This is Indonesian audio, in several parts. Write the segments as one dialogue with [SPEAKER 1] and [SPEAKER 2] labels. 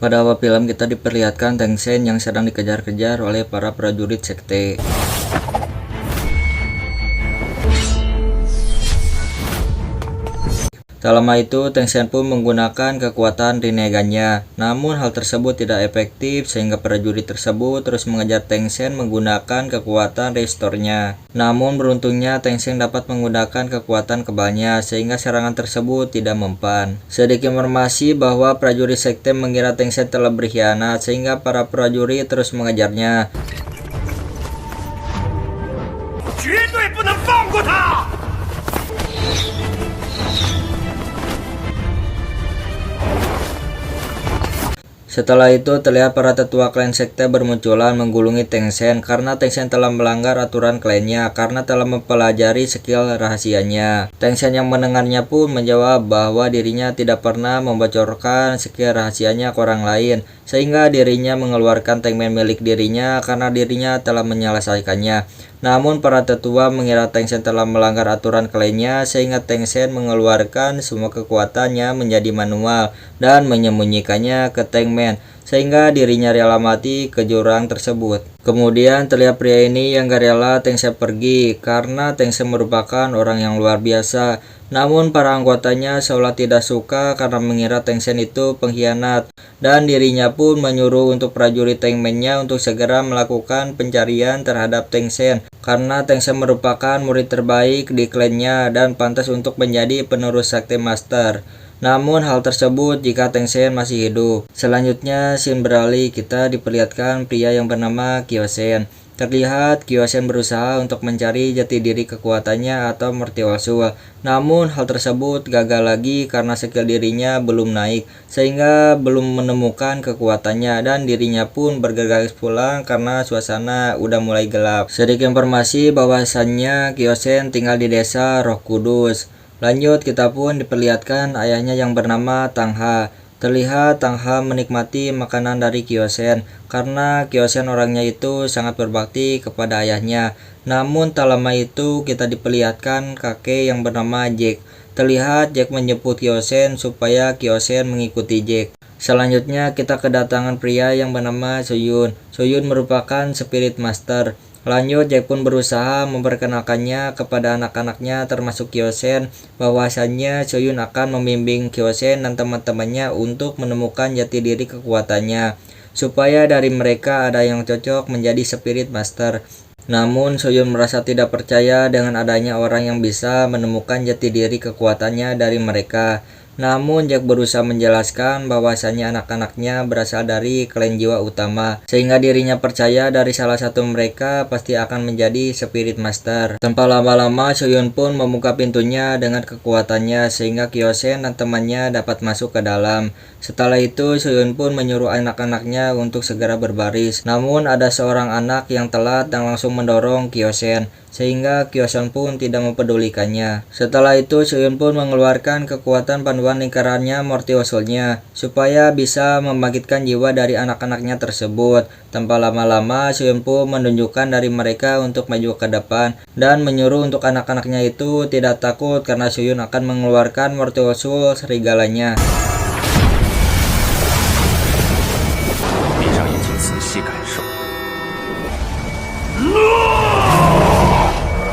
[SPEAKER 1] Pada awal film kita diperlihatkan Teng Sen yang sedang dikejar-kejar oleh para prajurit sekte. Tak lama itu, Teng Sen pun menggunakan kekuatan Rinnegan-nya. Namun hal tersebut tidak efektif sehingga prajurit tersebut terus mengejar Teng Sen menggunakan kekuatan Restore-nya. Namun beruntungnya Teng Sen dapat menggunakan kekuatan kebalnya sehingga serangan tersebut tidak mempan. Sedikit informasi bahwa prajurit sekte mengira Teng Sen telah berkhianat sehingga para prajurit terus mengejarnya. Setelah itu terlihat para tetua klan sekte bermunculan menggulungi Teng Sen karena Teng Sen telah melanggar aturan klannya karena telah mempelajari skill rahasianya. Teng Sen yang mendengarnya pun menjawab bahwa dirinya tidak pernah membocorkan skill rahasianya ke orang lain sehingga dirinya mengeluarkan Tengmen milik dirinya karena dirinya telah menyelesaikannya. Namun para tetua mengira Teng Sen telah melanggar aturan klannya sehingga Teng Sen mengeluarkan semua kekuatannya menjadi manual dan menyembunyikannya ke Tengmen sehingga dirinya rela mati ke jurang tersebut. Kemudian terlihat pria ini yang gak rela Teng Sen pergi karena Teng Sen merupakan orang yang luar biasa. Namun para anggotanya seolah tidak suka karena mengira Teng Sen itu pengkhianat dan dirinya pun menyuruh untuk prajurit Tengmen-nya untuk segera melakukan pencarian terhadap Teng Sen karena Teng Sen merupakan murid terbaik di klannya dan pantas untuk menjadi penerus Sakti Master. Namun hal tersebut jika Teng Sen masih hidup. Selanjutnya scene beralih, kita diperlihatkan pria yang bernama Kyosen. Terlihat Kyosen berusaha untuk mencari jati diri kekuatannya atau Mortiwal. Namun hal tersebut gagal lagi karena skill dirinya belum naik sehingga belum menemukan kekuatannya dan dirinya pun bergegas pulang karena suasana udah mulai gelap. Sedikit informasi bahwasannya Kyosen tinggal di desa Roh Kudus. Lanjut kita pun diperlihatkan ayahnya yang bernama Tang Ha. Terlihat Tang Ha menikmati makanan dari Kyosen karena Kyosen orangnya itu sangat berbakti kepada ayahnya. Namun tak lama itu kita diperlihatkan kakek yang bernama Jack. Terlihat Jack menjemput Kyosen supaya Kyosen mengikuti Jack. Selanjutnya kita kedatangan pria yang bernama Soyun. Soyun merupakan Spirit Master. Lanjut Jack pun berusaha memperkenalkannya kepada anak-anaknya termasuk Kyosen bahwasannya Soyun akan membimbing Kyosen dan teman-temannya untuk menemukan jati diri kekuatannya supaya dari mereka ada yang cocok menjadi Spirit Master. Namun Soyun merasa tidak percaya dengan adanya orang yang bisa menemukan jati diri kekuatannya dari mereka. Namun Jack berusaha menjelaskan bahwasannya anak-anaknya berasal dari klan jiwa utama sehingga dirinya percaya dari salah satu mereka pasti akan menjadi Spirit Master. Tanpa lama-lama Soyun pun membuka pintunya dengan kekuatannya sehingga Kyosen dan temannya dapat masuk ke dalam. Setelah itu Soyun pun menyuruh anak-anaknya untuk segera berbaris. Namun ada seorang anak yang telat dan langsung mendorong Kyosen sehingga Kyosen pun tidak mempedulikannya. Setelah itu Soyun pun mengeluarkan kekuatan panduan lingkarannya Mortiwal-nya supaya bisa membangkitkan jiwa dari anak-anaknya tersebut. Tanpa lama-lama Soyun pun menunjukkan dari mereka untuk maju ke depan dan menyuruh untuk anak-anaknya itu tidak takut karena Soyun akan mengeluarkan Mortiwal serigalanya.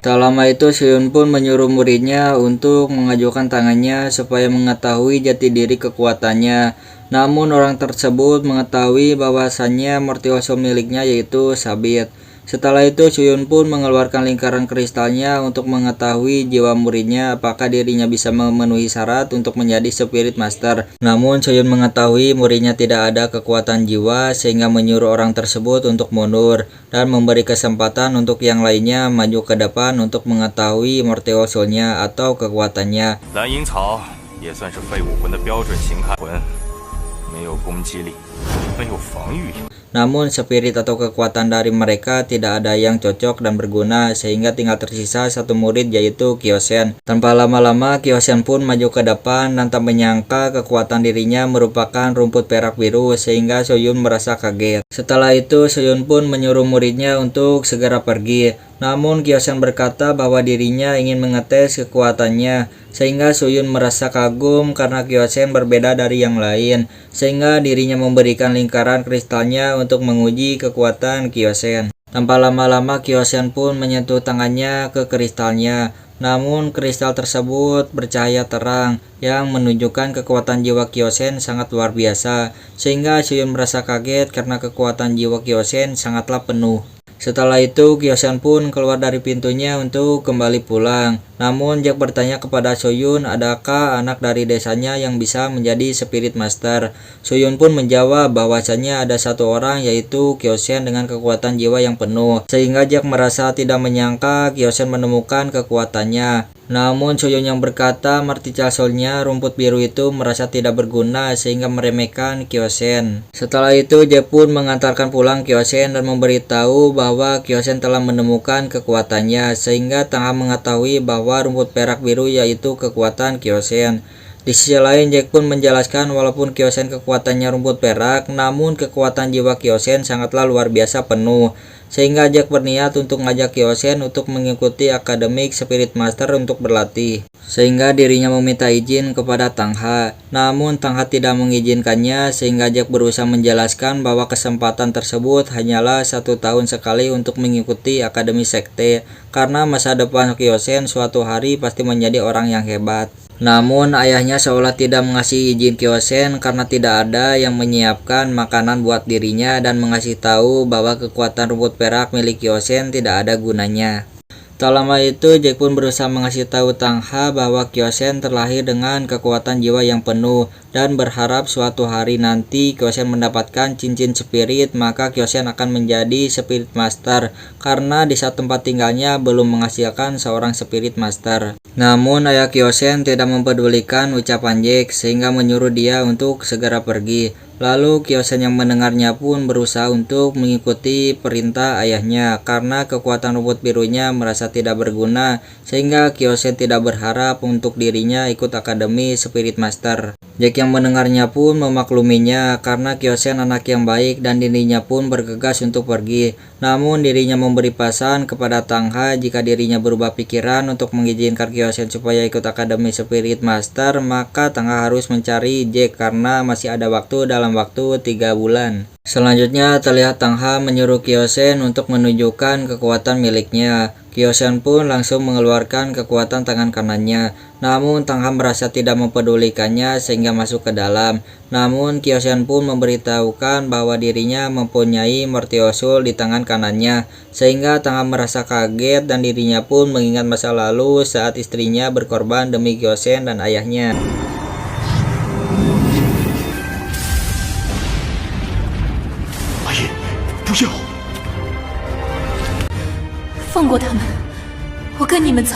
[SPEAKER 1] Tak lama itu Soyun pun menyuruh muridnya untuk mengajukan tangannya supaya mengetahui jati diri kekuatannya. Namun orang tersebut mengetahui bahwasannya Mortiwal miliknya yaitu Sabit. Setelah itu Soyun pun mengeluarkan lingkaran kristalnya untuk mengetahui jiwa muridnya apakah dirinya bisa memenuhi syarat untuk menjadi Spirit Master. Namun Soyun mengetahui muridnya tidak ada kekuatan jiwa sehingga menyuruh orang tersebut untuk mundur dan memberi kesempatan untuk yang lainnya maju ke depan untuk mengetahui Mortiwal Soul-nya atau kekuatannya. Namun spirit atau kekuatan dari mereka tidak ada yang cocok dan berguna sehingga tinggal tersisa satu murid yaitu Kyosen. Tanpa lama-lama Kyosen pun maju ke depan dan tak menyangka kekuatan dirinya merupakan rumput perak biru sehingga Soyun merasa kaget. Setelah itu Soyun pun menyuruh muridnya untuk segera pergi. Namun Kyosen berkata bahwa dirinya ingin mengetes kekuatannya, sehingga Suyun merasa kagum karena Kyosen berbeda dari yang lain, sehingga dirinya memberikan lingkaran kristalnya untuk menguji kekuatan Kyosen. Tanpa lama-lama Kyosen pun menyentuh tangannya ke kristalnya. Namun kristal tersebut bercahaya terang yang menunjukkan kekuatan jiwa Kyosen sangat luar biasa, sehingga Suyun merasa kaget karena kekuatan jiwa Kyosen sangatlah penuh. Setelah itu Kyosen pun keluar dari pintunya untuk kembali pulang. Namun Jack bertanya kepada Soyun adakah anak dari desanya yang bisa menjadi Spirit Master. Soyun pun menjawab bahwasanya ada satu orang yaitu Kyosen dengan kekuatan jiwa yang penuh. Sehingga Jack merasa tidak menyangka Kyosen menemukan kekuatannya. Namun Soyun yang berkata Martial Soul-nya rumput biru itu merasa tidak berguna sehingga meremehkan Kyosen. Setelah itu Jack pun mengantarkan pulang Kyosen dan memberitahu bahwa Kyosen telah menemukan kekuatannya, sehingga Tangha mengetahui bahwa rumput perak biru yaitu kekuatan Kyosen. Di sisi lain Jack pun menjelaskan walaupun Kyosen kekuatannya rumput perak, namun kekuatan jiwa Kyosen sangatlah luar biasa penuh. Sehingga Jack berniat untuk mengajak Kyosen untuk mengikuti akademik Spirit Master untuk berlatih. Sehingga dirinya meminta izin kepada Tangha. Namun Tangha tidak mengizinkannya, sehingga Jack berusaha menjelaskan bahwa kesempatan tersebut hanyalah 1 tahun sekali untuk mengikuti akademi sekte. Karena masa depan Kyosen suatu hari pasti menjadi orang yang hebat. Namun ayahnya seolah tidak mengasih izin Kyosen karena tidak ada yang menyiapkan makanan buat dirinya dan mengasih tahu bahwa kekuatan rumput perak milik Kyosen tidak ada gunanya. Tak lama itu Jack pun berusaha mengasih tahu Tangha bahwa Kyosen terlahir dengan kekuatan jiwa yang penuh dan berharap suatu hari nanti Kyosen mendapatkan cincin spirit, maka Kyosen akan menjadi Spirit Master karena di saat tempat tinggalnya belum menghasilkan seorang Spirit Master. Namun ayah Kyosen tidak mempedulikan ucapan Jack sehingga menyuruh dia untuk segera pergi. Lalu Kyosen yang mendengarnya pun berusaha untuk mengikuti perintah ayahnya karena kekuatan rumput birunya merasa tidak berguna, sehingga Kyosen tidak berharap untuk dirinya ikut akademi Spirit Master. Jack yang mendengarnya pun memakluminya karena Kyosen anak yang baik dan dirinya pun bergegas untuk pergi. Namun dirinya memberi pesan kepada Tangha jika dirinya berubah pikiran untuk mengizinkan Kyosen supaya ikut akademi Spirit Master, maka Tangha harus mencari Jack karena masih ada waktu dalam waktu 3 bulan. Selanjutnya terlihat Tangha menyuruh Kyosen untuk menunjukkan kekuatan miliknya. Kyosen pun langsung mengeluarkan kekuatan tangan kanannya. Namun Tangha merasa tidak mempedulikannya sehingga masuk ke dalam. Namun Kyosen pun memberitahukan bahwa dirinya mempunyai Mortios Soul di tangan kanannya. Sehingga Tangha merasa kaget dan dirinya pun mengingat masa lalu saat istrinya berkorban demi Kyosen dan ayahnya.
[SPEAKER 2] 不要！
[SPEAKER 3] 放过他们，我跟你们走。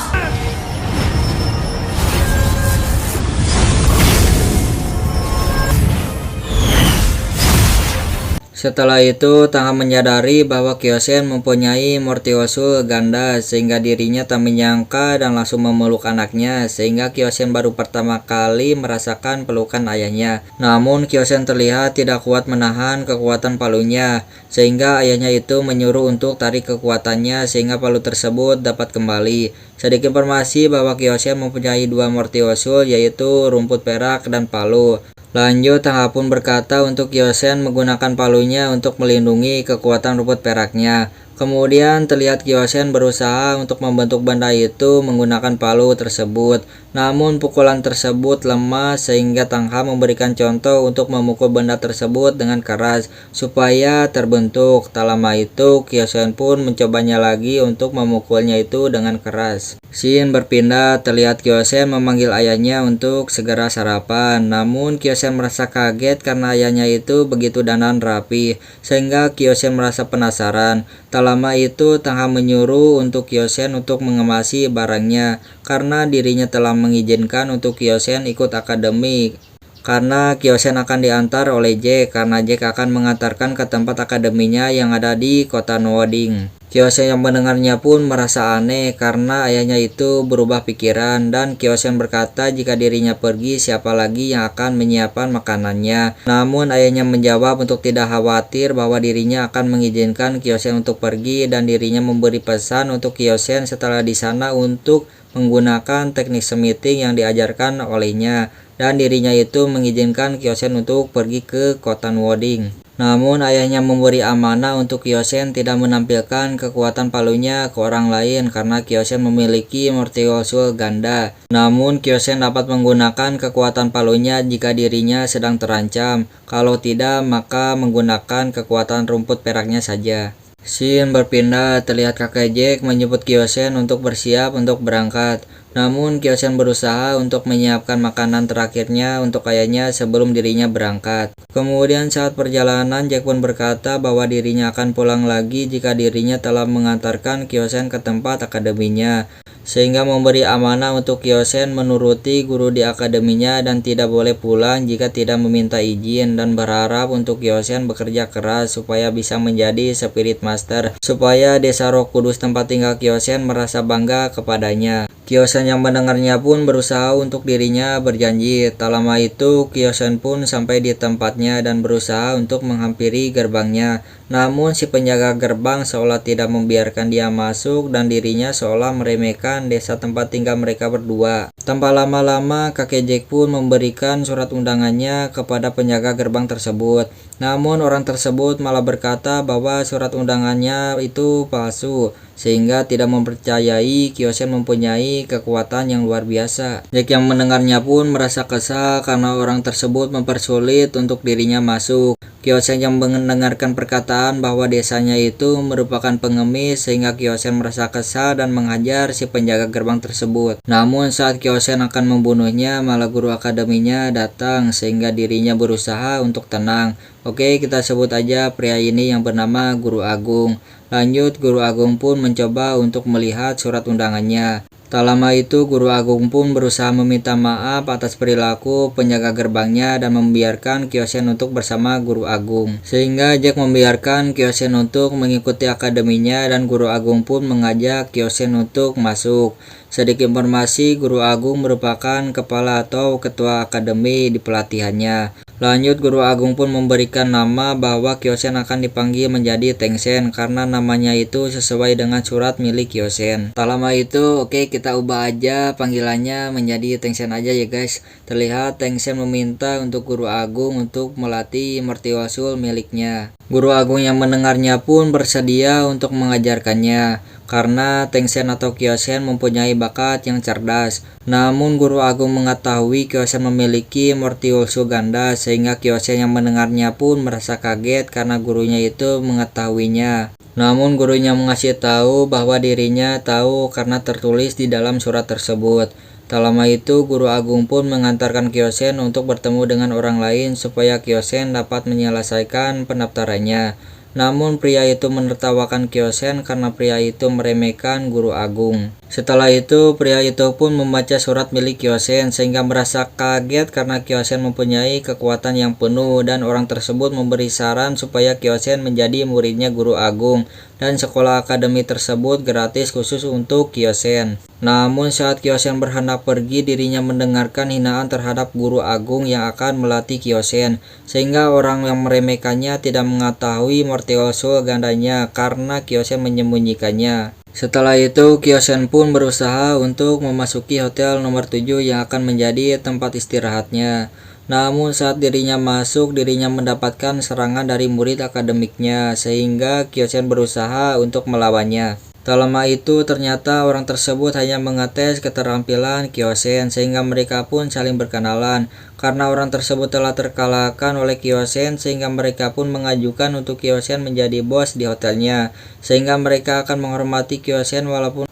[SPEAKER 1] Setelah itu, Tangha menyadari bahwa Kyosen mempunyai Mortios Soul ganda sehingga dirinya tak menyangka dan langsung memeluk anaknya, sehingga Kyosen baru pertama kali merasakan pelukan ayahnya. Namun Kyosen terlihat tidak kuat menahan kekuatan palunya, sehingga ayahnya itu menyuruh untuk tarik kekuatannya sehingga palu tersebut dapat kembali. Sedikit informasi bahwa Kyosen mempunyai 2 Mortios Soul yaitu rumput perak dan palu. Lanjut, Tangha pun berkata untuk Kyosen menggunakan palunya untuk melindungi kekuatan rumput peraknya. Kemudian terlihat Kyosen berusaha untuk membentuk benda itu menggunakan palu tersebut. Namun pukulan tersebut lemah sehingga Tangha memberikan contoh untuk memukul benda tersebut dengan keras supaya terbentuk. Tak lama itu Kyosen pun mencobanya lagi untuk memukulnya itu dengan keras. Scene berpindah, terlihat Kyosen memanggil ayahnya untuk segera sarapan. Namun Kyosen merasa kaget karena ayahnya itu begitu dandan rapi, sehingga Kyosen merasa penasaran. Tak lama itu Tangha menyuruh untuk Kyosen untuk mengemasi barangnya karena dirinya telah mengizinkan untuk Kyosen ikut akademik. Karena Kyosen akan diantar oleh Jack karena Jack akan mengantarkan ke tempat akademinya yang ada di kota Nooding. Kyosen yang mendengarnya pun merasa aneh karena ayahnya itu berubah pikiran, dan Kyosen berkata jika dirinya pergi siapa lagi yang akan menyiapkan makanannya. Namun ayahnya menjawab untuk tidak khawatir bahwa dirinya akan mengizinkan Kyosen untuk pergi, dan dirinya memberi pesan untuk Kyosen setelah di sana untuk menggunakan teknik smithing yang diajarkan olehnya, dan dirinya itu mengizinkan Kyosen untuk pergi ke Cotton Wooding. Namun ayahnya memberi amanah untuk Kyosen tidak menampilkan kekuatan palunya ke orang lain karena Kyosen memiliki Mortial Soul ganda. Namun Kyosen dapat menggunakan kekuatan palunya jika dirinya sedang terancam. Kalau tidak, maka menggunakan kekuatan rumput peraknya saja. Scene berpindah, terlihat kakek Jack menyebut Kyosen untuk bersiap untuk berangkat. Namun Kyosen berusaha untuk menyiapkan makanan terakhirnya untuk ayahnya sebelum dirinya berangkat. Kemudian saat perjalanan Jack pun berkata bahwa dirinya akan pulang lagi jika dirinya telah mengantarkan Kyosen ke tempat akademinya, sehingga memberi amanah untuk Kyosen menuruti guru di akademinya dan tidak boleh pulang jika tidak meminta izin, dan berharap untuk Kyosen bekerja keras supaya bisa menjadi Spirit Master, supaya desa Roh Kudus tempat tinggal Kyosen merasa bangga kepadanya. Kyosen yang mendengarnya pun berusaha untuk dirinya berjanji. Tak lama itu Kyosen pun sampai di tempatnya dan berusaha untuk menghampiri gerbangnya. Namun si penjaga gerbang seolah tidak membiarkan dia masuk, dan dirinya seolah meremehkan desa tempat tinggal mereka berdua. Tanpa lama-lama kakek Jack pun memberikan surat undangannya kepada penjaga gerbang tersebut. Namun orang tersebut malah berkata bahwa surat undangannya itu palsu, sehingga tidak mempercayai Kyosen mempunyai kekuatan yang luar biasa. Jack yang mendengarnya pun merasa kesal karena orang tersebut mempersulit untuk dirinya masuk. Kyosen yang mendengarkan perkataan bahwa desanya itu merupakan pengemis, sehingga Kyosen merasa kesal dan menghajar si penjaga gerbang tersebut. Namun saat Kyosen akan membunuhnya, malah guru akademinya datang sehingga dirinya berusaha untuk tenang. Oke, kita sebut aja pria ini yang bernama Guru Agung. Lanjut, Guru Agung pun mencoba untuk melihat surat undangannya. Tak lama itu Guru Agung pun berusaha meminta maaf atas perilaku penjaga gerbangnya dan membiarkan Kyosen untuk bersama Guru Agung. Sehingga Jack membiarkan Kyosen untuk mengikuti akademinya, dan Guru Agung pun mengajak Kyosen untuk masuk. Sedikit informasi, Guru Agung merupakan kepala atau ketua akademi di pelatihannya. Lanjut, Guru Agung pun memberikan nama bahwa Kyosen akan dipanggil menjadi Tengsen karena namanya itu sesuai dengan surat milik Kyosen. Tak lama itu, oke, kita ubah aja panggilannya menjadi Tengsen aja ya guys. Terlihat Tengsen meminta untuk Guru Agung untuk melatih Mortial Soul miliknya. Guru Agung yang mendengarnya pun bersedia untuk mengajarkannya karena Tengsen atau Kyosen mempunyai bakat yang cerdas. Namun Guru Agung mengetahui Kyosen memiliki Mortial Soul ganda, sehingga Kyosen yang mendengarnya pun merasa kaget karena gurunya itu mengetahuinya. Namun gurunya mengasih tahu bahwa dirinya tahu karena tertulis di dalam surat tersebut. Tak lama itu Guru Agung pun mengantarkan Kyosen untuk bertemu dengan orang lain supaya Kyosen dapat menyelesaikan pendaftarannya. Namun pria itu menertawakan Kyosen karena pria itu meremehkan Guru Agung. Setelah itu pria itu pun membaca surat milik Kyosen sehingga merasa kaget karena Kyosen mempunyai kekuatan yang penuh, dan orang tersebut memberi saran supaya Kyosen menjadi muridnya Guru Agung, dan sekolah akademi tersebut gratis khusus untuk Kyosen. Namun saat Kyosen berhendak pergi, dirinya mendengarkan hinaan terhadap Guru Agung yang akan melatih Kyosen, sehingga orang yang meremehkannya tidak mengetahui Mortial Soul gandanya karena Kyosen menyembunyikannya. Setelah itu Kyosen pun berusaha untuk memasuki hotel nomor 7 yang akan menjadi tempat istirahatnya. Namun saat dirinya masuk, dirinya mendapatkan serangan dari murid akademiknya, sehingga Kyosen berusaha untuk melawannya. Tak lama itu ternyata orang tersebut hanya mengetes keterampilan Kyosen, sehingga mereka pun saling berkenalan. Karena orang tersebut telah terkalahkan oleh Kyosen, sehingga mereka pun mengajukan untuk Kyosen menjadi bos di hotelnya, sehingga mereka akan menghormati Kyosen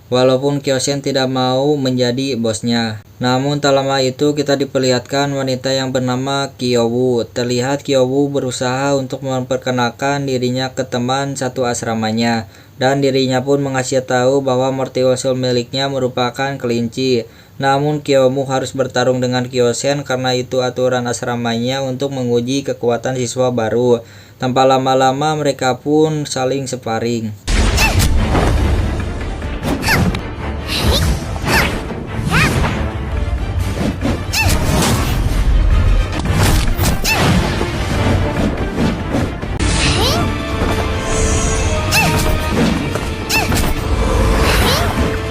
[SPEAKER 1] walaupun Kyosen tidak mau menjadi bosnya. Namun tak lama itu kita diperlihatkan wanita yang bernama Kyowu. Terlihat Kyowu berusaha untuk memperkenalkan dirinya ke teman satu asramanya, dan dirinya pun mengasih tahu bahwa Mortial Soul miliknya merupakan kelinci. Namun Kyowu harus bertarung dengan Kyosen karena itu aturan asramanya untuk menguji kekuatan siswa baru. Tanpa lama-lama mereka pun saling sparring.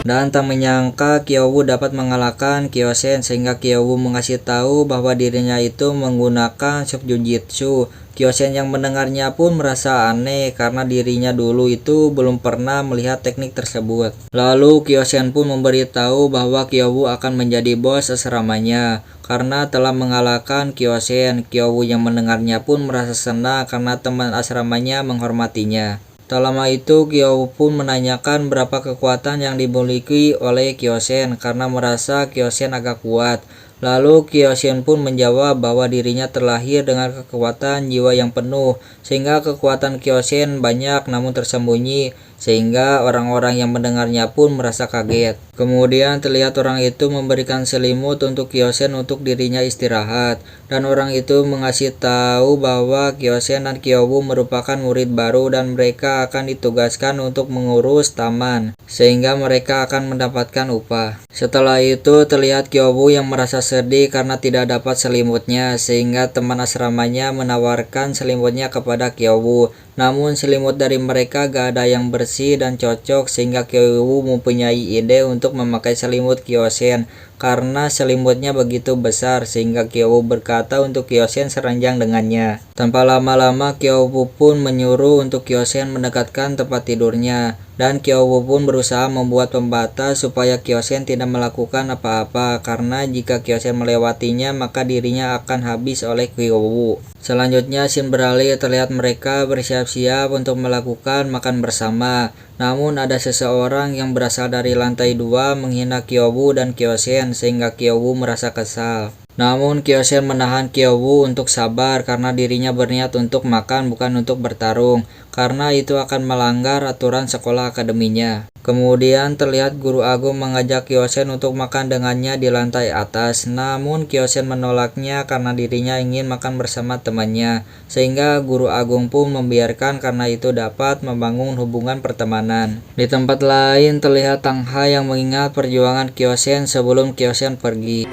[SPEAKER 1] Dan tak menyangka Kyowu dapat mengalahkan Kyosen sehingga Kyowu mengasih tahu bahwa dirinya itu menggunakan Shokjutsu. Kyosen yang mendengarnya pun merasa aneh karena dirinya dulu itu belum pernah melihat teknik tersebut. Lalu Kyosen pun memberitahu bahwa Kyowu akan menjadi bos asramanya karena telah mengalahkan Kyosen. Kyowu yang mendengarnya pun merasa senang karena teman asramanya menghormatinya. Tak lama itu Kyowu pun menanyakan berapa kekuatan yang dimiliki oleh Kyosen karena merasa Kyosen agak kuat. Lalu Kyosen pun menjawab bahwa dirinya terlahir dengan kekuatan jiwa yang penuh, sehingga kekuatan Kyosen banyak namun tersembunyi, sehingga orang-orang yang mendengarnya pun merasa kaget. Kemudian terlihat orang itu memberikan selimut untuk Kyosen untuk dirinya istirahat, dan orang itu mengasih tahu bahwa Kyosen dan Kyowu merupakan murid baru dan mereka akan ditugaskan untuk mengurus taman, sehingga mereka akan mendapatkan upah. Setelah itu terlihat Kyowu yang merasa sedih karena tidak dapat selimutnya, sehingga teman asramanya menawarkan selimutnya kepada Kyowu. Namun selimut dari mereka gak ada yang bersih dan cocok, sehingga Kyowu mempunyai ide untuk memakai selimut Kyosen karena selimutnya begitu besar, sehingga Kyowu berkata untuk Kyosen seranjang dengannya. Tanpa lama-lama Kyowu pun menyuruh untuk Kyosen mendekatkan tempat tidurnya, dan Kyowu pun berusaha membuat pembatas supaya Kyosen tidak melakukan apa-apa karena jika Kyosen melewatinya maka dirinya akan habis oleh Kyowu. Selanjutnya scene beralih, terlihat mereka bersiap-siap untuk melakukan makan bersama. Namun ada seseorang yang berasal dari lantai 2 menghina Kyowu dan Kyosen sehingga Kyowu merasa kesal. Namun Kyosen menahan Kyowu untuk sabar karena dirinya berniat untuk makan bukan untuk bertarung, karena itu akan melanggar aturan sekolah akademinya. Kemudian terlihat guru agung mengajak Kyosen untuk makan dengannya di lantai atas, namun Kyosen menolaknya karena dirinya ingin makan bersama temannya, sehingga guru agung pun membiarkan karena itu dapat membangun hubungan pertemanan. Di tempat lain terlihat Tang Hai yang mengingat perjuangan Kyosen sebelum Kyosen pergi.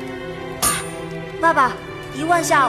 [SPEAKER 2] 爸爸，1万下。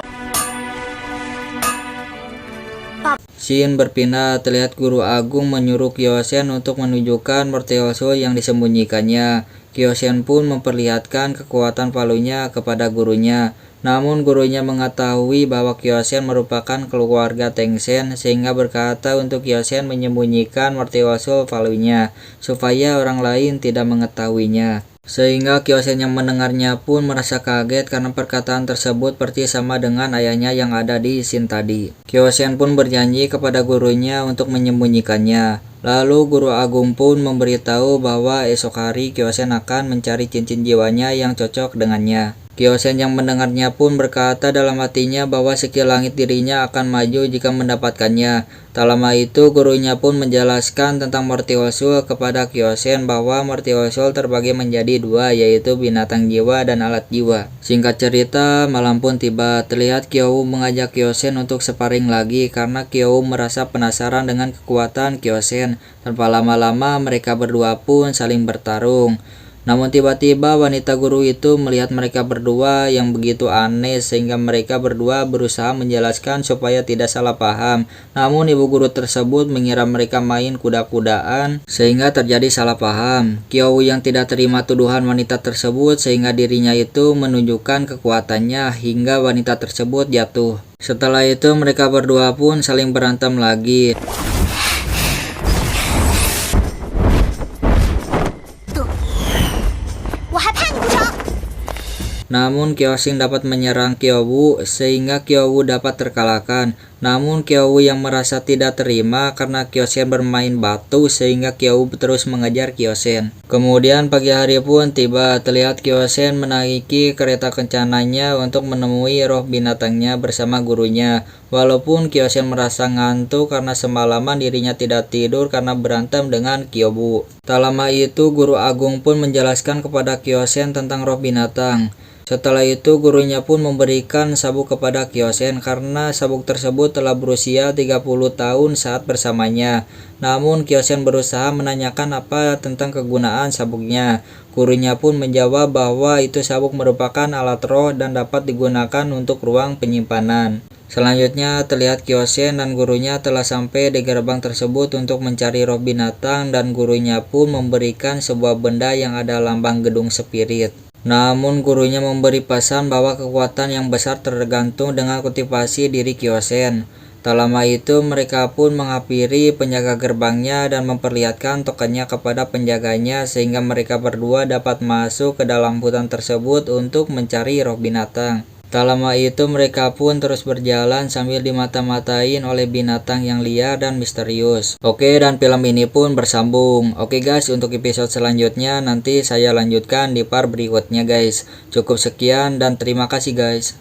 [SPEAKER 1] Scene berpindah, terlihat guru agung menyuruh Kyosen untuk menunjukkan mortiosol yang disembunyikannya. Kyosen pun memperlihatkan kekuatan palunya kepada gurunya. Namun gurunya mengetahui bahwa Kyosen merupakan keluarga Tengsen sehingga berkata untuk Kyosen menyembunyikan mortiosol palunya supaya orang lain tidak mengetahuinya. Sehingga Kyosen yang mendengarnya pun merasa kaget karena perkataan tersebut persis sama dengan ayahnya yang ada di scene tadi. Kyosen pun berjanji kepada gurunya untuk menyembunyikannya. Lalu guru agung pun memberitahu bahwa esok hari Kyosen akan mencari cincin jiwanya yang cocok dengannya. Kyosen yang mendengarnya pun berkata dalam hatinya bahwa skill langit dirinya akan maju jika mendapatkannya. Tak lama itu gurunya pun menjelaskan tentang mortiosol kepada Kyosen bahwa mortiosol terbagi menjadi dua, yaitu binatang jiwa dan alat jiwa. Singkat cerita, malam pun tiba. Terlihat Kyowu mengajak Kyosen untuk sparring lagi karena Kyowu merasa penasaran dengan kekuatan Kyosen. Tanpa lama-lama mereka berdua pun saling bertarung. Namun tiba-tiba wanita guru itu melihat mereka berdua yang begitu aneh sehingga mereka berdua berusaha menjelaskan supaya tidak salah paham. Namun ibu guru tersebut mengira mereka main kuda-kudaan sehingga terjadi salah paham. Kyowu yang tidak terima tuduhan wanita tersebut sehingga dirinya itu menunjukkan kekuatannya hingga wanita tersebut jatuh. Setelah itu mereka berdua pun saling berantem lagi. Namun Kyosen dapat menyerang Kyowu sehingga Kyowu dapat terkalahkan. Namun Kyowu yang merasa tidak terima karena Kyosen bermain batu sehingga Kyowu terus mengejar Kyosen. Kemudian pagi hari pun tiba, terlihat Kyosen menaiki kereta kencananya untuk menemui roh binatangnya bersama gurunya. Walaupun Kyosen merasa ngantuk karena semalaman dirinya tidak tidur karena berantem dengan Kyowu. Tak lama itu guru agung pun menjelaskan kepada Kyosen tentang roh binatang. Setelah itu gurunya pun memberikan sabuk kepada Kyosen karena sabuk tersebut telah berusia 30 tahun saat bersamanya. Namun Kyosen berusaha menanyakan apa tentang kegunaan sabuknya. Gurunya pun menjawab bahwa itu sabuk merupakan alat roh dan dapat digunakan untuk ruang penyimpanan. Selanjutnya terlihat Kyosen dan gurunya telah sampai di gerbang tersebut untuk mencari roh binatang, dan gurunya pun memberikan sebuah benda yang ada lambang gedung spirit. Namun gurunya memberi pesan bahwa kekuatan yang besar tergantung dengan kultivasi diri Kyosen. Tak lama itu mereka pun menghampiri penjaga gerbangnya dan memperlihatkan tokennya kepada penjaganya sehingga mereka berdua dapat masuk ke dalam hutan tersebut untuk mencari roh binatang. Tak lama itu mereka pun terus berjalan sambil dimata-matain oleh binatang yang liar dan misterius. Oke, dan film ini pun bersambung. Oke guys, untuk episode selanjutnya nanti saya lanjutkan di part berikutnya guys. Cukup sekian dan terima kasih guys.